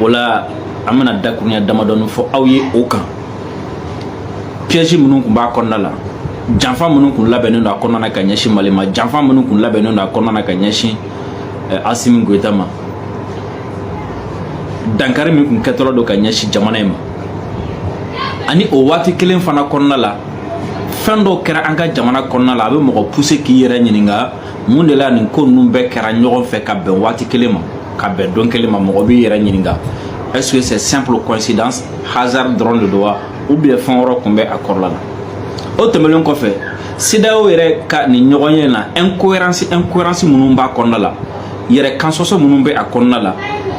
wala an bɛna dakurunya damadɔni fɔ aw ye o kan. Piège minnu kun b'a kɔnɔna la, janfa minnu kun labɛnnen don a kɔnɔna na ka ɲɛsin Mali ma, janfa minnu kun labɛnnen don a kɔnɔna na ka ɲɛsin Asimi Goïta ma, dankari min kun kɛtɔla don ka ɲɛsin jamana in ma. Ani o waati kelen fana kɔnɔna la, fɛn dɔw kɛra an ka jamana kɔnɔna la, a bɛ mɔgɔ pousser k'i yɛrɛ ɲininka mun de la nin ko ninnu bɛɛ kɛra ɲɔgɔn fɛ ka bɛn waati kelen ma, ka bɛn don kelen ma. Mɔgɔ b'i yɛrɛ ɲininka est-ce que c'est simple coïncidence, hasard dɔrɔn de don wa, ou bien fɛn wɛrɛ kun bɛ a kɔrɔla la. O tɛmɛnen kɔfɛ, CEDEAO yɛrɛ ka nin ɲɔgɔnye na incohérence minnu b'a kɔnɔna la, yɛrɛ kansɔsɔ minnu bɛ a kɔnɔna la,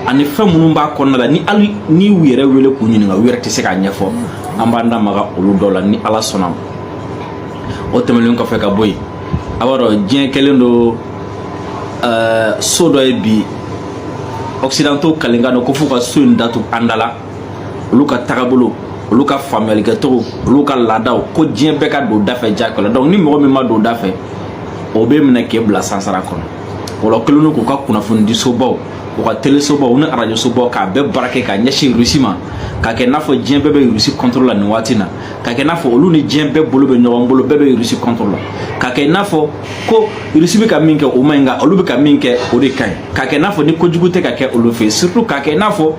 ani fɛn minnu b'a kɔnɔna la, ni u yɛrɛ wele k'u ɲininka u yɛrɛ tɛ se k'a ɲɛfɔ. An b'an da maga olu dɔw la ni Ala sɔnna ma. O tɛmɛnen kɔfɛ ka bɔ yen, a b'a dɔn diɲɛ kɛlen don so dɔ ye bi, occidentaux kalen ka don ko f'u ka so in datugu an da la, olu ka tagabolo, olu ka faamuyalikɛcogo, olu ka laadaw, ko diɲɛ bɛɛ ka don da fɛ diyagoya. Donc ni mɔgɔ min ma don da fɛ, o bɛ minɛ k'e bila sansara kɔnɔ. O la kɛlen don k'u ka kunnafoni di sobaw, u ka télésobaw ni radio sobaw k'a bɛɛ baara kɛ ka ɲɛsin Russie ma, k'a kɛ n'a fɔ diɲɛ bɛɛ bɛ Russie contrôle la nin waati na, k'a kɛ n'a fɔ olu ni diɲɛ bɛɛ bolo bɛ ɲɔgɔn bolo, bɛɛ bɛ Russie contrôle la, k'a kɛ n'a fɔ ko Russie bɛ ka min kɛ o ma ɲi nka olu bɛ ka min kɛ o de ka ɲi, k'a kɛ n'a fɔ ni kojugu tɛ ka kɛ olu fɛ yen, surtout k'a kɛ n'a fɔ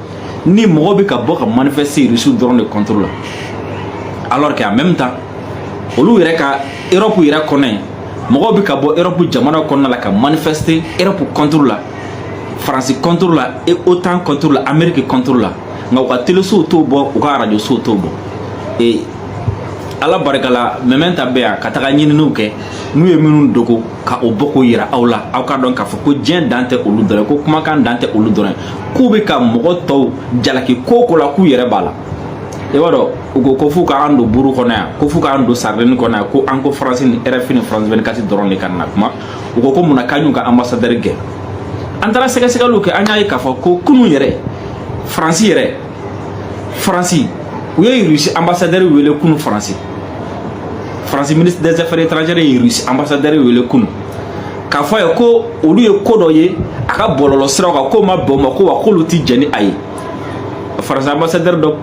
ni mɔgɔ bɛ ka bɔ ka manifester Russie dɔrɔn de contrôle la, alors qu'en même temps olu yɛrɛ ka Europe yɛrɛ kɔnɔ yen, mɔgɔw bɛ ka bɔ Europe jamana kɔnɔna la ka manifester Europe contrôle la, France contrôle la, et OTAN contrôle la, Amérique contrôle la, nka u ka télésow t'o bɔ, u ka radio sow t'o bɔ. Et Ala barika la mɛmɛ ta bɛ yan ka taga ɲininiw kɛ, n'u ye minnu dogo ka o bɔ k'o yira aw la, aw ka dɔn k'a fɔ ko diɲɛ dan tɛ olu dɔrɔn, ko kumakan dan tɛ olu dɔrɔn, k'u bɛ ka mɔgɔ tɔw jalaki ko o ko la k'u yɛrɛ b'a la. I b'a dɔn u ko f'u k'an don buru kɔnɔ yan, ko f'u k'an don sardine kɔnɔ yan, ko an ko France ni RFI ni France 24 dɔrɔn de ka na kuma, u ko mun na k'an y'u ka ambassadeur gɛn. An taara sɛgɛsɛgɛliw kɛ, an y'a ye k'a fɔ ko kunun yɛrɛ France u ye Russie ambassadeur wele kunun. France ministre des affaires étrangères ye Russie ambassadeur wele kunun k'a fɔ ye ko olu ye ko dɔ ye a ka bɔlɔlɔ siraw kan, k'o ma bɛn o ma, ko wa k'olu ti jɛn ni a ye. France ambassadeur dɔ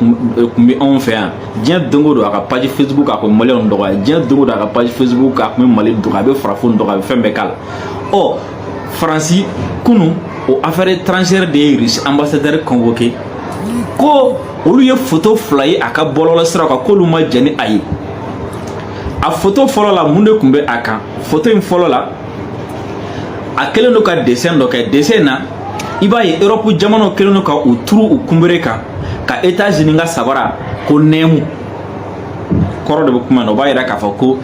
kun bɛ anw fɛ yan, diɲɛ don o don a ka page Facebook a kun bɛ maliyɛnw dɔgɔya, diɲɛ don o don a ka page Facebook a kun bɛ Mali dɔgɔya, a bɛ farafinw dɔgɔya, a bɛ fɛn bɛɛ k'a la. Ɔ France kunun o affaire étrangère de ye Russie ambassadeur convoqué, ko olu ye photo fila ye a ka bɔlɔlɔ siraw kan k'olu ma jɛn ni a ye. A photo fɔlɔ la mun de kun bɛ a kan? Photo in fɔlɔ la a kɛlen don ka dessin dɔ kɛ, dessin na i b'a ye Europe jamanaw kɛlen don ka u turu u kunbere kan, ka États-Unis ka sabara ko nɛmu kɔrɔ de bɛ kuma na, o b'a yira k'a fɔ ko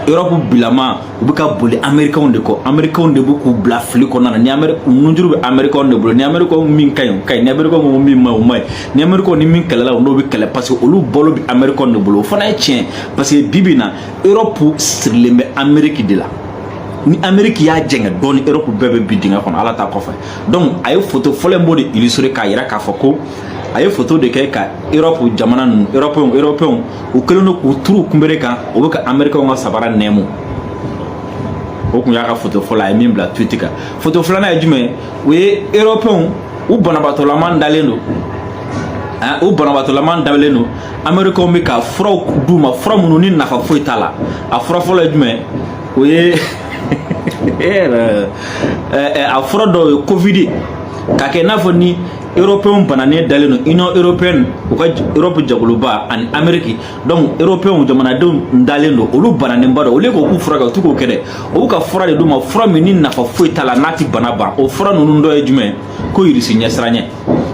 Europe bilama u bɛ ka boli Américains de kɔ, Américains de bɛ k'u bila fili kɔnɔna na, ni nunjuru bɛ Américains de bolo, ni Américains min ka ɲi o ka ɲi, ni Américains min ma ɲi o ma ɲi, ni Américains ni min kɛlɛla o n'o bɛ kɛlɛ, parce que olu balo bɛ Américains de bolo, o fana ye tiɲɛ, parce que bi bi in na Europe sirilen bɛ Amérique de la. Ni Amérique y'a jɛngɛ dɔɔni, Europe bɛɛ bɛ bi dingɛ kɔnɔ, Ala ta kɔfɛ. Donc a ye photo fɔlɔ in b'o de illustrer k'a yira k'a fɔ ko a ye photo de kɛ ka Europe jamana ninnu Européens u kɛlen don k'u turu kunbere kan, o bɛ ka Américains ka sabara nɛmu. O kun y'a ka photo fɔlɔ, a ye min bila Twitter kan. Photo filanan ye jumɛn? O ye Européens u banabaatɔlaman dalen don, u banabaatɔlaman dalen don, Américains bɛ ka furaw d'u ma, fura minnu ni nafa foyi t'a la. A fura fɔlɔ ye jumɛn? O ye a fura dɔ ye Covid, k'a kɛ n'a fɔ ni Européens bananen dalen don Union Européenne, u ka Europe jagoloba ani Amérique, donc Européens jamanadenw dalen don, olu bananenba don, olu k'u furakɛ u t'u k'o kɛ dɛ, olu ka fura de d'u ma, fura min ni nafa foyi t'a la n'a ti bana ban. O fura ninnu dɔ ye jumɛn? Ko irisi ɲɛsiranɲɛ.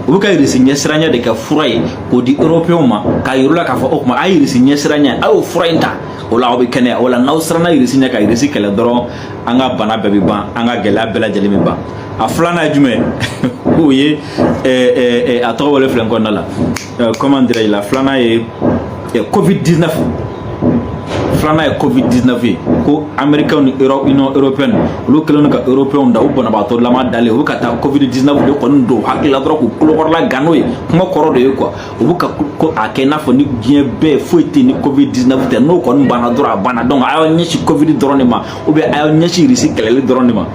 U bɛ ka irisi ɲɛsiranɲɛ de kɛ fura ye k'o di Européens ma, k'a yir'u la k'a fɔ o tuma a ye irisi ɲɛsiranɲɛ, a y'o fura in ta, o la aw bɛ kɛnɛya, o la n'aw siranna irisi ɲɛ ka irisi kɛlɛ dɔrɔn an ka bana bɛɛ bɛ ban, an ka gɛlɛya bɛɛ lajɛlen bɛ ban. A filanan ye jumɛn? O ye a tɔgɔ wele filɛ n kɔnɔna la, comment dirais-je, la filanan ye Covid-19. Filanan ye Covid-19 ye, ko Américains ni Union Européenne olu kɛlen don ka Européens da u banabaatɔlama dalen, u bɛ ka taa Covid-19 de kɔni don hakili la dɔrɔn k'u kulokɔrɔla gan n'o ye, kuma kɔrɔ de ye quoi. U bɛ ka ko a kɛ n'a fɔ ni diɲɛ bɛɛ foyi tɛ ni Covid-19 tɛ, n'o kɔni banna dɔrɔn a banna, donc a y'aw ɲɛsin Covid dɔrɔn de ma, ou bien a y'aw ɲɛsin irisi kɛlɛli dɔrɔn de ma.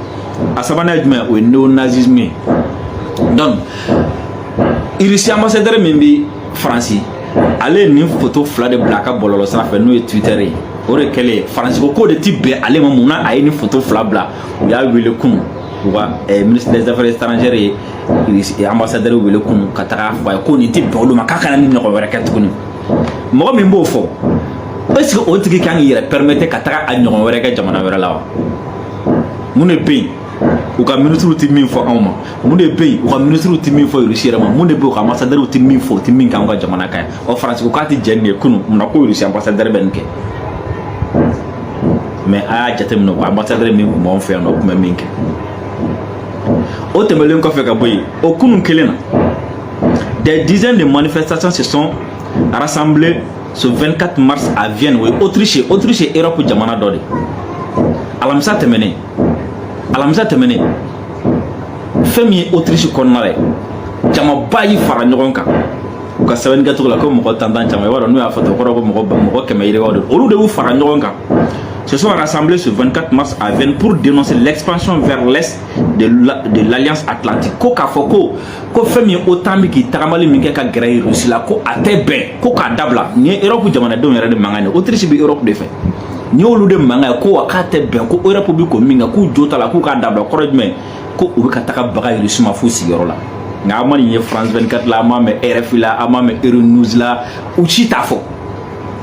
A sabanan ye jumɛn? O ye néonazisme ye. Donc Russie ambassadeur min bi France ale ni photo fila de bila ka bololo sira fɛ n'o ye Twitter ye o de kɛlen France ko de ti bɛn ale ma mun na a ye ni photo fila bila u y'a wele kunu u ka ministre des affaires étrangères ye ambassadeur wele kunu ka taga fɔ a ye ko nin ti bɛn olu ma k'a kana ni ɲɔgɔn wɛrɛ kɛ tuguni mɔgɔ min b'o fɔ est-ce que o tigi kan k'i yɛrɛ permettre ka taga a ɲɔgɔn wɛrɛ kɛ jamana wɛrɛ la wa mun de bɛ yen u ka ministre ti min fɔ anw ma mun de bɛ yen u ka ministre ti min fɔ Russie yɛrɛ ma mun de bɛ yen u ka ambassadeur ti min fɔ u ti min k'anw ka jamana kan o France ko k'a ti jɛn nin ye kunu mun na ko Russie ambassadeur bɛ nin kɛ mais a y'a jateminɛ o ambassadeur min tun b'anw fɛ yan nɔ o tun bɛ min kɛ o tɛmɛlen kɔfɛ ka bɔ yen o kunu kelen na des dizaines de manifestations se sont rassemblées ce 24 mars à Vienne o ye Autriche Europe jamana dɔ de alamisa tɛmɛnen fɛn min ye Autriche kɔnɔna la ye jamaba y'i fara ɲɔgɔn kan u ka sɛbɛnni kɛcogo la ko mɔgɔ tantan caman i b'a dɔn n'u y'a fɔ ten o kɔrɔ ko mɔgɔ kɛmɛ yiribaw de olu de y'u fara ɲɔgɔn kan se sont rassemblés ce 24 mars à Vienne pour dénoncer l'expansion vers l'est de l'Alliance Atlantique ko k'a fɔ ko fɛn min ye OTAN bɛ k'i tagamali min kɛ ka gɛrɛ Russie la ko a tɛ bɛn ko k'a dabila nin ye Europe jamanadenw yɛrɛ de mankan ye Autriche bɛ Europe de fɛ ni olu de mankan ye ko wa k'a tɛ bɛn ko Europe bɛ ko min kan k'u jo t'a la k'u k'a dabila kɔrɔ jumɛn ko u bɛ ka taga baga Russie ma f'u sigiyɔrɔ la nka a ma nin ye France 24 la a ma mɛn RFI la a ma mɛn Euronews la u si t'a fɔ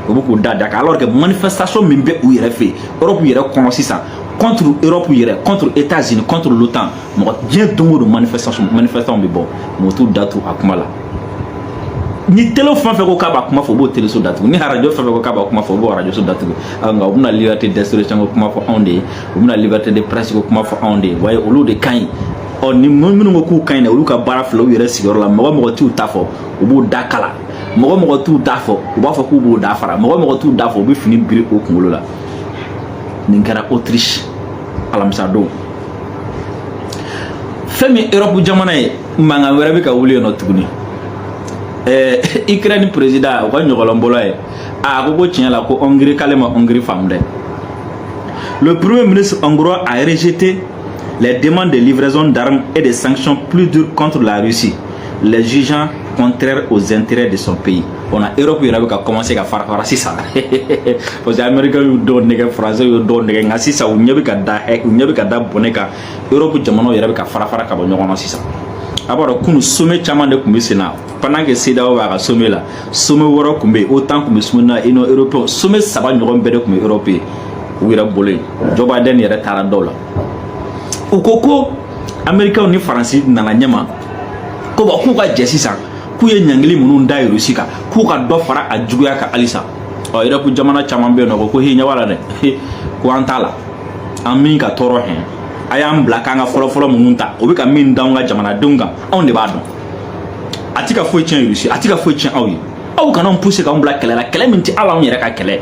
o bɛ k'u da kan alors que manifestation min bɛ u yɛrɛ fɛ yen Europe yɛrɛ kɔnɔ sisan contre Europe yɛrɛ contre États-Unis contre l'OTAN mɔgɔ diɲɛ don o don manifestation bɛ bɔ mɔgɔ t'u da tu a kuma la ni télé fɛn fɛn ko k'a b'a kuma fɔ o b'o téléso datugu ni radio fɛn fɛn ko k'a b'a kuma fɔ o b'o radio so datugu nka u bɛna liberté d'expression ko kuma fɔ anw de ye u bɛna liberté de presse ko kuma fɔ anw de ye wa olu de ka ɲi ɔ ni minnu ko k'u ka ɲi dɛ olu ka baara filɛ u yɛrɛ sigiyɔrɔ la mɔgɔ t'u ta fɔ u b'u da kala mɔgɔ t'u da fɔ u b'a fɔ k'u b'u da fara mɔgɔ t'u da fɔ u bɛ fini biri o kunkolo la nin kɛra Autriche alamisa don fɛn min Europe jamana ye mankan wɛrɛ bɛ ka wuli yen nɔ tuguni Ukraine président u ka ɲɔgɔnlɔnbɔla ye a ko tiɲɛ la ko Hongrie k'ale ma Hongrie faamu dɛ le premier ministre hongrois a rejeté les demandes de livraison d'armes et de sanctions plus dures contre la Russie les jugeant contraires aux intérêts de son pays on a Europe yɛrɛ bɛ ka commencer ka fara sisan parce que Américains y'u dɔw nɛgɛ Français y'u dɔw nɛgɛ nka sisan u ɲɛ bɛ ka da bɔnɛ kan Europe jamanaw yɛrɛ bɛ ka fara ka bɔ ɲɔgɔn na sisan a b'a dɔn kunu sommet caman de tun bɛ sen na pendant que CEDEAO b'a ka sommet la sommet wɛrɛ tun bɛ yen OTAN tun bɛ sommet na Union européenne sommet saba ɲɔgɔn bɛɛ de tun bɛ Europe ye u yɛrɛ bolo yen Joe Biden yɛrɛ taara dɔw la u ko Américains ni Faransi nana ɲɛma ko k'u ka jɛ sisan k'u ye ɲangili minnu da Russie kan k'u ka dɔ fara a juguya kan halisa ɔ Europe jamana caman bɛ yen nɔ ko ɲɛ b'a la dɛ ko an t'a la an min ka tɔɔrɔ hɛn a y'an bila k'an ka fɔlɔ minnu ta o bɛ ka min d'anw ka jamanadenw kan anw de b'a dɔn a ti ka foyi tiɲɛ Russie a ti ka foyi tiɲɛ aw ye aw kana pousser k'anw bila kɛlɛ la kɛlɛ min tɛ hali anw yɛrɛ ka kɛlɛ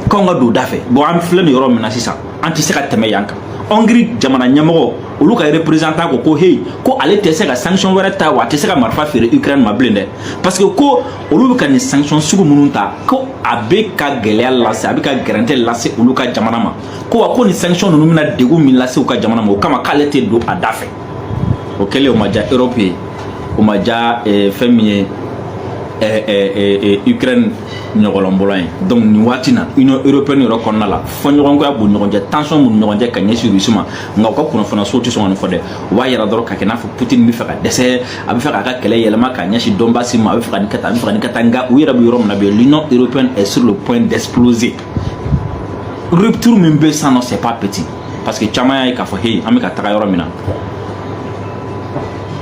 k'anw ka don da fɛ bon an filɛ nin yɔrɔ min na sisan an tɛ se ka tɛmɛ yan kan Hongrie jamana ɲɛmɔgɔ olu ka représentant ko hey ko ale tɛ se ka sanction wɛrɛ ta wa a tɛ se ka marifa feere Ukraine ma bilen dɛ parce que ko olu bɛ ka nin sanction sugu minnu ta ko a bɛ ka gɛlɛya lase a bɛ ka gɛrɛntɛ lase olu ka jamana ma ko wa ko nin sanction ninnu bɛna degun min lase u ka jamana ma o kama k'ale tɛ don a da fɛ o kɛlen o ma diya Europe ye o ma diya fɛn min ye Ukraine ɲɔgɔnlɔnbɔla ye donc nin waati na Union européenne yɛrɛ kɔnɔna la fɔɲɔgɔnkɔya b'u ɲɔgɔn cɛ tension b'u ɲɔgɔn cɛ ka ɲɛsin Russie ma nka u ka kunnafoniyaso tɛ sɔn ka nin fɔ dɛ u b'a yira dɔrɔn ka kɛ n'a fɔ Poutine bɛ fɛ ka dɛsɛ a bɛ fɛ k'a ka kɛlɛ yɛlɛma ka ɲɛsin Donbass ma a bɛ fɛ ka nin kɛ tan a bɛ fɛ ka nin kɛ tan nka u yɛrɛ bɛ yɔrɔ min na bi l'Union européenne est sur le point d'exploser rupture min bɛ sisan nɔ c'est pas petit parce que caman y'a ye k'a fɔ hey an bɛ ka taga yɔrɔ min na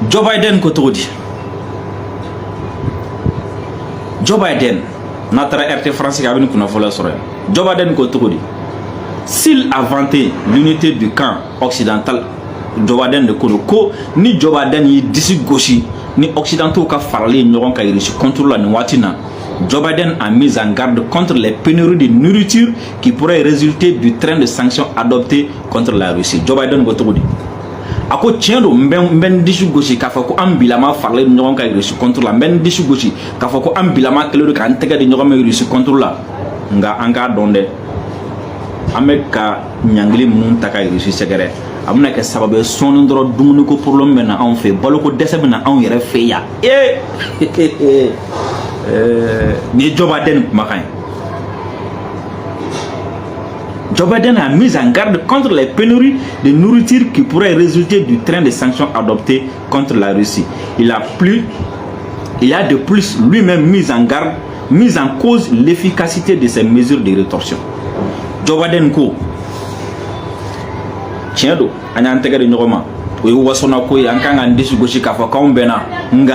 Joe Biden ko cogo di Joe Biden n'a taara RT France a bɛ nin kunnafoniya sɔrɔ yan Joe Biden ko cogo di s'il a vanté l'unité du camp occidental Joe Biden de ko ni Joe Biden y'i disi gosi ni occidentaux ka faralen ɲɔgɔn kan Russie contre la nin waati na Joe Biden a mis en garde contre les pénuries de nourriture qui pourraient résulter du train de sanctions adopté contre la Russie Joe Biden ko cogo di a ko tiɲɛ don n bɛ n disi gosi k'a fɔ ko an bilama faralen ɲɔgɔn kan Russie contre la n bɛ n disi gosi k'a fɔ ko an bilama kɛlen don k'an tɛgɛ di ɲɔgɔn ma Russie contre la nka an k'a dɔn dɛ an bɛ ka ɲangili minnu ta ka Russie sɛgɛrɛ a bɛna kɛ sababu ye sɔɔni dɔrɔn dumuniko problème bɛ na anw fɛ baloko dɛsɛ bɛ na anw yɛrɛ fɛ yan nin ye Joe Biden kumakan ye. Joe Biden a mis en garde contre les pénuries de nourriture qui pourraient résulter du train de sanctions adoptées contre la Russie. Il a de plus lui-même mis en cause l'efficacité de ces mesures de rétorsion. Joe Biden ko tiɲɛ don an y'an tɛgɛ di ɲɔgɔn ma o ye wasana ko ye an kan k'an disi gosi k'a fɔ k'anw bɛnna nka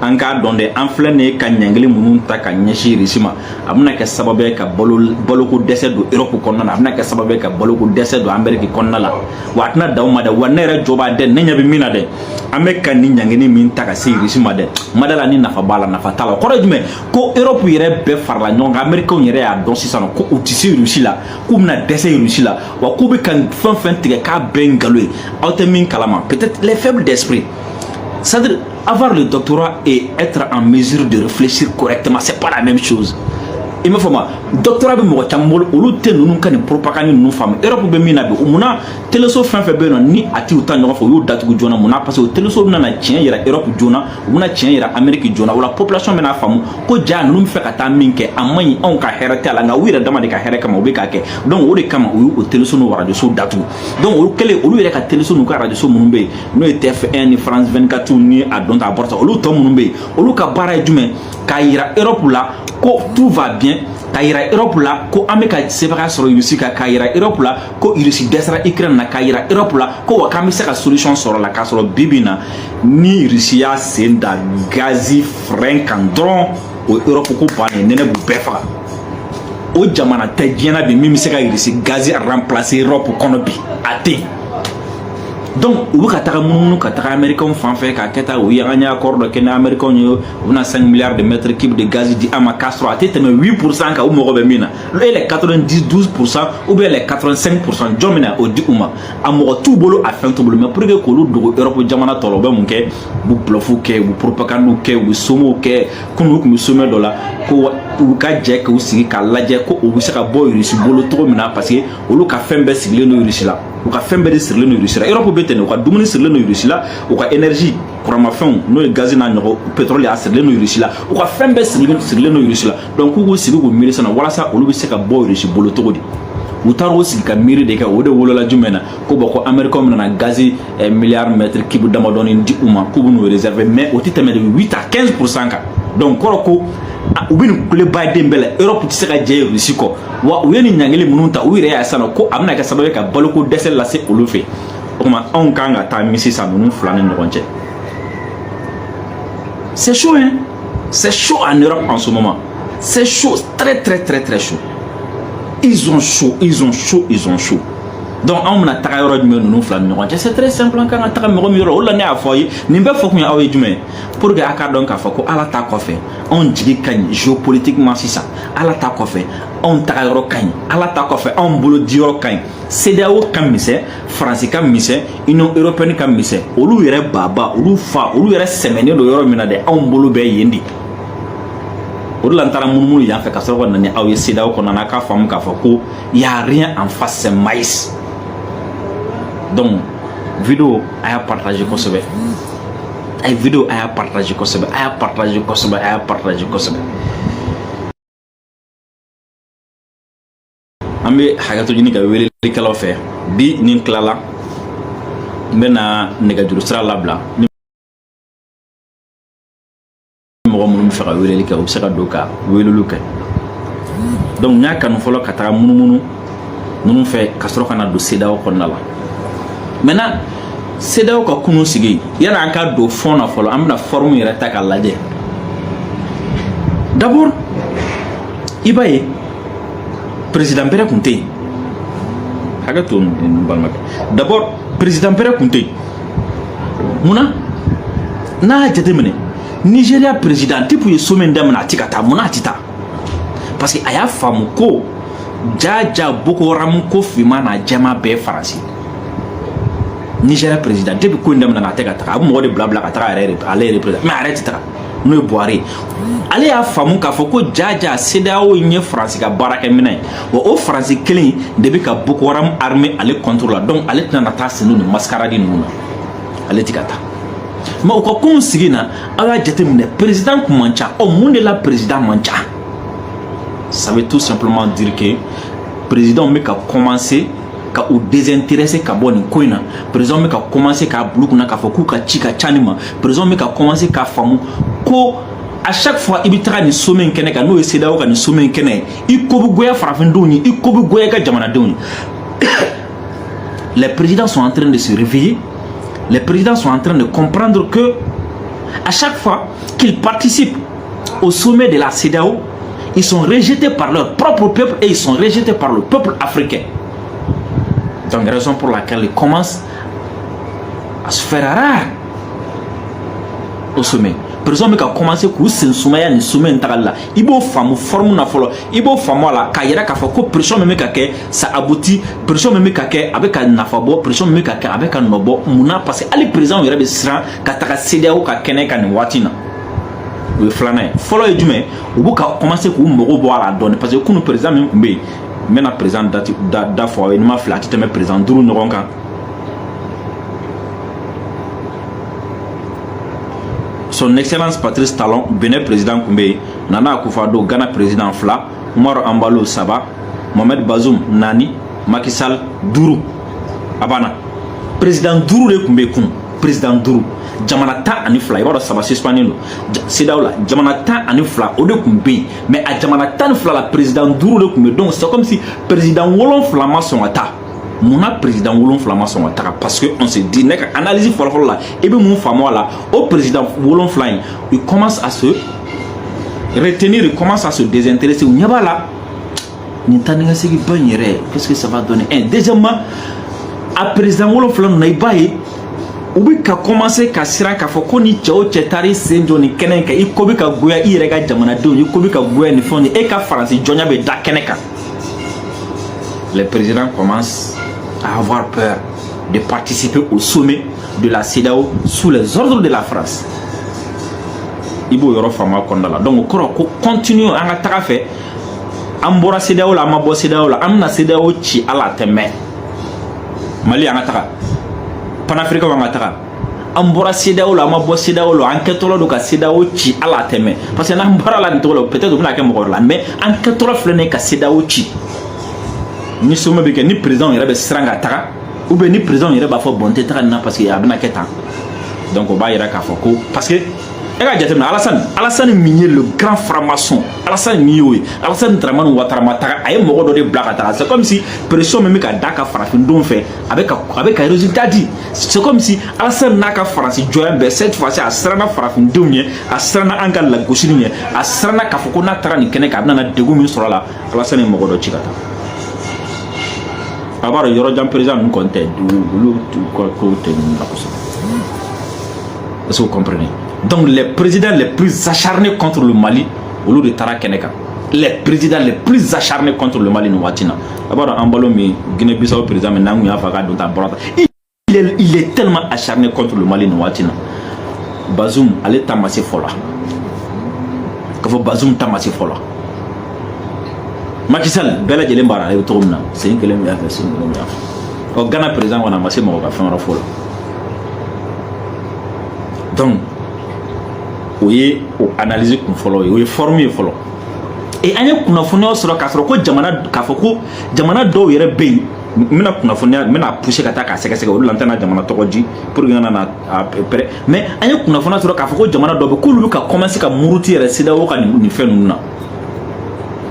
an k'a dɔn dɛ an filɛ nin ye ka ɲangili minnu ta ka ɲɛsin Russie ma a bɛna kɛ sababu ye ka baloko dɛsɛ don Europe kɔnɔna na a bɛna kɛ sababu ye ka baloko dɛsɛ don Amérique kɔnɔna la wa a tɛna dan o ma dɛ wa ne yɛrɛ Joe Biden ne ɲɛ bɛ min na dɛ an bɛ ka nin ɲangini min ta ka se Russie ma dɛ ma da la ni nafa b'a la nafa t'a la o kɔrɔ ye jumɛn ko Europe yɛrɛ bɛɛ farala ɲɔgɔn kan Américains yɛrɛ y'a dɔn sisan ko u tɛ se Russie la k'u bɛna dɛsɛ Russie la wa k'u bɛ ka fɛn fɛn tigɛ k'a bɛɛ nkalon ye aw tɛ min kalama peut-être les faibles d'esprit. C'est-à-dire, avoir le doctorat et être en mesure de réfléchir correctement, c'est pas la même chose. Il me faut ma doctorat be mo tambol olu te nunu kan propagande nunu fam Europe be mina be umuna teleso fan fe be no ni ati uta nyo fo yu datugu jona muna parce que teleso na na tien yira Europe jona umuna tien yira Amerique jona wala population mena fam ko ja nunu fe kata minke amani on ka herete ala nga wira dama de ka here kama obe ka ke donc o de kama o teleso no radio so datu donc o kele olu yira ka teleso no ka radio so munumbe no TF1 ni France 24 ni adonta aborta olu to munumbe olu ka bara jume ka yira Europe la ko tout va bien ka yira Europe la ko ameka sebaka soro Russie ka yira Europe la ko Russie desra Ukraine na ka yira Europe la ko wa kamisa ka solution soro la ka soro bibina ni Russie ya senda gazi franc dron o Europe ko bane nene bu befa o jamana te diena be mimi se ka Russie gazi remplacer Europe kono bi ate donc u ka taga mununu ka taga Américains fan fɛ ka kɛta u y'an accord dɔ kɛ ni Américains ye u bɛna 5 milliards de mètres cubes de gaz di a ma Castro a tɛ tɛmɛ 8% kan u mago bɛ min na et les 92% ou bien les 85% jɔn mina o di u ma a mɔgɔ t'u bolo a fɛn t'u bolo mais pour que k'olu dogo Europe jamana tɔw la u bɛ mun kɛ u bɛ bluff kɛ u bɛ propagande kɛ u bɛ somo kɛ kunun u tun bɛ sommet dɔ la ko u ka jɛ k'u sigi k'a lajɛ ko u bɛ se ka bɔ Russie bolo cogo min na parce que olu ka fɛn bɛɛ sigilen don Russie la u ka fɛn bɛɛ de sirilen don Russie la Europe bɛ ten u ka dumuni sirilen don Russie la u ka énergie kuramafɛnw n'o ye gaz n'a ɲɔgɔn pétrole y'a sirilen don Russie la u ka fɛn bɛɛ sirilen don Russie la donc k'u k'u sigi k'u miiri sisan walasa olu bɛ se ka bɔ Russie bolo cogo di u taara o sigi ka miiri de kɛ o de wolola jumɛn na ko bɔn ko Américains bɛna gazi milliards mètres cubes damadɔni di u ma k'u bɛ n'o réserver mais o tɛ tɛmɛ de 8 à 15% kan donc kɔrɔ ko u bɛ nin kule Biden bɛɛ la Europe tɛ se ka jɛ Russie kɔ wa u ye nin ɲangili minnu ta u yɛrɛ y'a san ko a bɛna kɛ sababu ye ka baloko dɛsɛ lase olu fɛ o tuma anw kan ka taa misi san ninnu fila ni ɲɔgɔn cɛ c'est chaud hein c'est chaud en Europe en ce moment c'est chaud très très très très chaud ils ont chaud donc anw bɛna taga yɔrɔ jumɛn ninnu fila ni ɲɔgɔn cɛ c'est très simple an kan ka taga mɔgɔ min yɔrɔ o la ne y'a fɔ aw ye nin bɛɛ fɔ kun ye aw ye jumɛn pour que a k'a dɔn k'a fɔ ko ala ta kɔfɛ anw jigi ka ɲi géopolitiquement sisan ala ta kɔfɛ anw taga yɔrɔ ka ɲi ala ta kɔfɛ anw bolo di yɔrɔ ka ɲi CEDEAO ka misɛn Faransi ka misɛn Union européenne ka misɛn olu yɛrɛ baba olu fa olu yɛrɛ sɛmɛnen don yɔrɔ min na dɛ anw bolo bɛ yen de o de la n taara munumunu yan fɛ ka sɔrɔ ka na ni aw ye CEDEAO kɔnɔna na k'a faamu k'a fɔ ko y a rien en face c'est maïs donc vidéo a y'a partager kosɛbɛ a ye vidéo a y'a partager kosɛbɛ a y'a partager kosɛbɛ a y'a partager kosɛbɛ an bɛ hakɛto ɲini ka welelikɛlaw fɛ bi ni n tilala n bɛna nɛgɛjuru sira labila ni mɔgɔ minnu bɛ fɛ ka weleli kɛ u bɛ se ka don ka weleliw kɛ donc n y'a kanu fɔlɔ ka taga munumunu ninnu fɛ ka sɔrɔ ka na don CEDEAO kɔnɔna la maintenant CEDEAO ka kunu sigi yana an ka don fond na fɔlɔ an bɛna forme yɛrɛ ta k'a lajɛ d'abord i b'a ye président bɛrɛ kun tɛ yen hakɛ to n balimakɛ d'abord président bɛrɛ kun tɛ yen munna n'a y'a jateminɛ Nigeria président depuis ye sommet daminɛ a tɛ ka taa munna a tɛ taa parce que a y'a faamu ko jaja Boko Haram ko finman n'a jɛma bɛɛ Faransi Nigeria président depuis ko in daminɛ a tɛ ka taga a bɛ mɔgɔ de bila ka taga ale yɛrɛ président mais a yɛrɛ tɛ taga n'o ye Buhari ale y'a faamu k'a fɔ ko jaja CEDEAO in ye Faransi ka baarakɛminɛ ye wa o Faransi kelen de bɛ ka Boko Haram armée ale contrôle la donc ale tɛna na taa sen ni mascarade ninnu na ale tɛ ka taa mais o ka kun sigi na aw y'a jateminɛ président kun man ca mun de la président man ca ça veut tout simplement dire que président bɛ ka commencer ka u désintéresser ka bɔ nin ko in na président bɛ ka commencer k'a bila u kunna k'a fɔ k'u ka ci ka ca nin ma président bɛ ka commencer k'a faamu ko à chaque fois il bɛ taga nin sommet in kɛnɛ kan n'o ye CEDEAO ka nin sommet in kɛnɛ ye i ko bɛ goya farafindenw ye i ko bɛ goya i ka jamanadenw ye les présidents sont en train de se réveiller les présidents sont en train de comprendre que à chaque fois qu'ils participent au sommet de la CEDEAO ils sont rejetés par leur propre peuple et ils sont rejetés par le peuple africain. Donc, raison pour laquelle ils commencent à se faire rare au sommet. Président a commencé à se soumettre à un sommet intégral. Il faut faire une forme il faut faire la carrière qui fait que pression même que ça aboutit, pression même que avec un nafabo, pression même que avec un nobo, mouna parce que les présidents il y a des sera qu'à CEDEAO qu'à Kenya qu'à Watina. Oui, flané. Follow et du mais au bout qu'à commencer à me boire la donne parce que nous président même maintenant président d'affaires il m'a flatté mais président Dourou Noronka son excellence Patrice Talon Bénin président Koumbe Nana Akufo-Addo Ghana président Fla Umaro Embalo Saba Mohamed Bazoum Nani Macky Sall Dourou Abana président Dourou le Koumbe Koum président Dourou jamana tan ani fila i b'a dɔn saba suspendé CEDEAO la jamana tan ani fila o de kun bɛ yen mais a jamana tan ni fila la président duuru de kun bɛ donc c'est comme si président wolonfila ma sɔn ka taa munna président wolonfila ma sɔn ka taga parce que on se dit ne ka analyse fɔlɔfɔlɔ la i bɛ mun faamu a la o président wolonfila in il commence à se retenir il commence à se désintéresser u ɲɛ b'a la nin taa ni ka segin ba in yɛrɛ qu'est-ce que ça va donner deuxièmement a président wolonfila ninnu na i b'a ye u bɛ ka commencer ka siran k'a fɔ ko ni cɛ o cɛ taara i sen jɔ nin kɛnɛ in kan i ko bɛ ka goya i yɛrɛ ka jamanadenw i ko bɛ ka goya nin fɛnw ye e ka Faransi jɔnya bɛ da kɛnɛ kan. Les présidents commencent à avoir peur de participer au sommet de la CEDEAO sous les ordres de la France. I b'o yɔrɔ faamu a kɔnɔna la donc o kɔrɔ ko continue an ka taga fɛ an bɔra CEDEAO la an ma bɔ CEDEAO la an bɛna CEDEAO ci ala tɛ mɛn Mali an ka taga. Panafricain wa ngataga an bɔra CEDEAO la ma bɔ CEDEAO la an kɛtɔla do ka CEDEAO ci ala tɛmɛ parce que n'an bɔra la nin tɔgɔ la peut-être u bɛna kɛ mɔgɔ wɛrɛ la mais an kɛtɔla filɛ nin ka CEDEAO ci ni sommet bɛ kɛ ni président yɛrɛ bɛ siran ka taga ou bien ni président yɛrɛ b'a fɔ bon n tɛ taga nin na parce que a bɛna kɛ tan donc o b'a yira k'a fɔ ko parce que e ka jateminɛ Alassane min ye le grand franc-maçon Alassane min y'o ye Alassane Dramane Ouattara ma taga a ye mɔgɔ dɔ de bila ka taga c'est comme si pression min bɛ ka da ka farafindenw fɛ a bɛ ka résultat di c'est comme si Alassane n'a ka Faransi jɔnya bɛɛ cette fois-ci a siranna farafindenw ɲɛ a siranna an ka lagosili ɲɛ a siranna k'a fɔ ko n'a taara nin kɛnɛ kan a bɛna na degun min sɔrɔ a la Alassane ye mɔgɔ dɔ ci ka taa a b'a dɔn yɔrɔ jan président ninnu kɔni tɛ olu ko tɛ ninnu la kosɛbɛ est-ce que vous comprenez. Donc les présidents les plus acharnés contre le Mali, au lieu de Tara Keneka, les présidents les plus acharnés contre le Mali, d'abord Embalo mi Guinée-Bissau président il est tellement acharné contre le Mali Bazoum allait tamasser fola. Qu'il faut Bazoum tamasser fola. Macky Sall bela jelen bara ay tourna c'est une kelem ya c'est une kelem ya. Au Ghana président on a massé mo ka faire fola. Donc o ye o analyse kun fɔlɔ ye o ye forme ye fɔlɔ et an ye kunnafoniyaw sɔrɔ k'a sɔrɔ ko k'a fɔ ko jamana dɔw yɛrɛ bɛ yen n bɛna kunnafoniya n bɛna pousser ka taa k'a sɛgɛsɛgɛ olu la n tɛna jamana tɔgɔ di pour que n kana na pɛrɛ mais an ye kunnafoniya sɔrɔ k'a fɔ ko jamana dɔw bɛ k'olu bɛ ka commencer ka muruti yɛrɛ CEDEAO ka nin fɛn ninnu na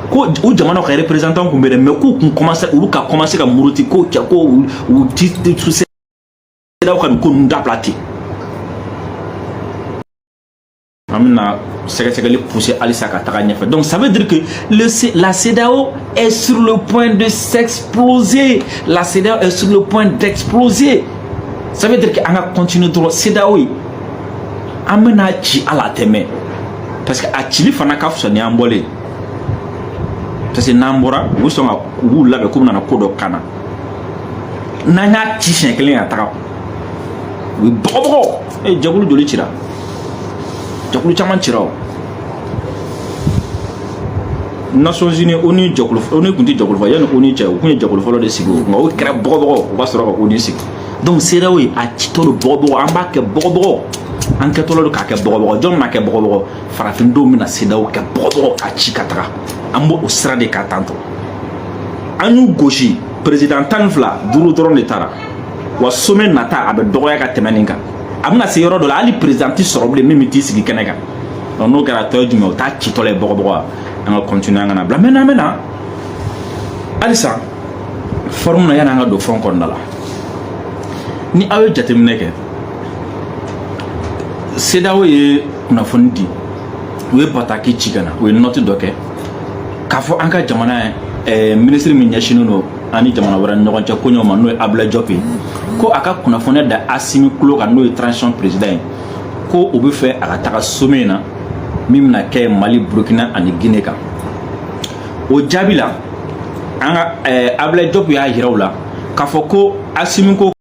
ko u jamanaw ka représentant kun bɛ dɛ mais k'u kun commencer olu ka commencer ka muruti ko cɛ ko u ti CEDEAO ka nin ko ninnu dabila ten. Donc ça veut dire que la CEDEAO est sur le point de s'exploser. La CEDEAO est sur le point d'exploser. Ça veut dire qu'on va continuer de CEDEAO. Amena ci à la teme. Parce que à Chili fana ka fusani ambole. Parce que nambora vous sont à vous là comme na kodo kana. Nanga ci chen kelen ataka. Oui bro. Et jabulu joli tira. jɛkulu caman cira o. Nations Unies ONU jɛkulu ONU kun tɛ jɛkulu fɔlɔ yanni ONU cɛ u kun ye jɛkulu fɔlɔ de sigi o nka o kɛra bɔgɔbɔgɔ o ka sɔrɔ ka ONU sigi donc CEDEAO ye a citɔ don bɔgɔbɔgɔ an b'a kɛ bɔgɔbɔgɔ an kɛtɔla don k'a kɛ bɔgɔbɔgɔ jɔn bɛna kɛ bɔgɔbɔgɔ farafindenw bɛna CEDEAO kɛ bɔgɔbɔgɔ ka ci ka taga an b'o sira de k'a tantɔ an y'u gosi président 12 dɔrɔn de taara wa sommet nata a bɛ dɔgɔya ka tɛmɛ nin kan a bɛna se yɔrɔ dɔ la hali président tɛ sɔrɔ bilen min bɛ t'i sigi kɛnɛ kan donc n'o kɛra tɔ ye jumɛn o t'a citɔla ye bɔgɔbɔgɔ an ka continuer an ka na bila maintenant an bɛ na halisa forum na yanni an ka don front kɔnɔna la ni aw ye jateminɛ kɛ CEDEAO ye kunnafoni di u ye bataki ci ka na u ye note dɔ kɛ k'a fɔ an ka jamana ministre min ɲɛsinnen don ani jamana wɛrɛ ni ɲɔgɔn cɛ ko ɲɔgɔn ma n'o ye Abdoulaye Diop ye ko a ka kunnafoniya da Assimi kulo kan n'o ye transition président ye ko u bɛ fɛ a ka taga sommet in na min bɛna kɛ Mali Burkina ani Guinée kan o jaabi la an ka Abdoulaye Diop y'a yira u la k'a fɔ ko Assimi ko